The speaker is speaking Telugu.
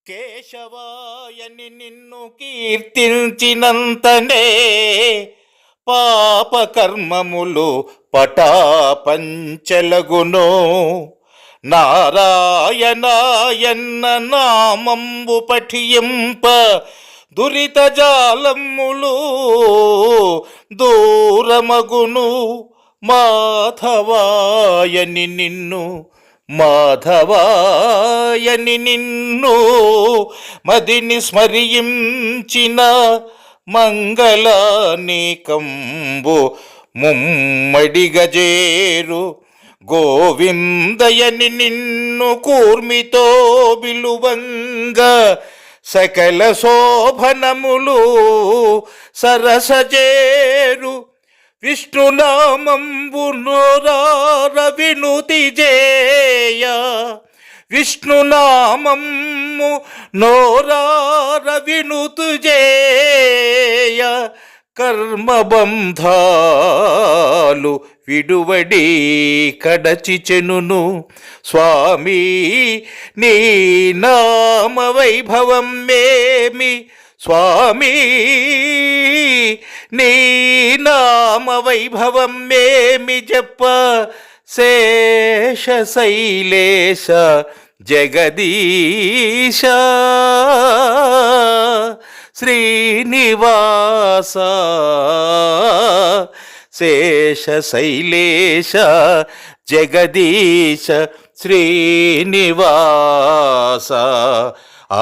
కేశవాయని నిన్ను కీర్తించినంతనే పాపకర్మములు పటాపంచలగును. నారాయణాయన్న నామంబు పఠింప దురిత జాలములు దూరమగును. మాధవాయని నిన్ను మాధవాయని నిన్ను మదిని స్మరించిన మంగళానేకంబు ముమ్మడిగజేరు. గోవిందయని నిన్ను కూర్మితో బిలువంగ సకల శోభనములు సరసజేరు. విష్ణునామంబు నోరార వినుతి జేయ, విష్ణునామము నోరార వినుతి జేయ. కర్మబంధాలు విడువడి కడచిచెనును. స్వామి నీ నామ వైభవం మేమి, స్వామి నీ నామ వైభవం మేమి చెప్ప. శేష శైలేశ జగదీశ శ్రీనివాస, శేష శైలేశ జగదీశ శ్రీనివాస. ఆ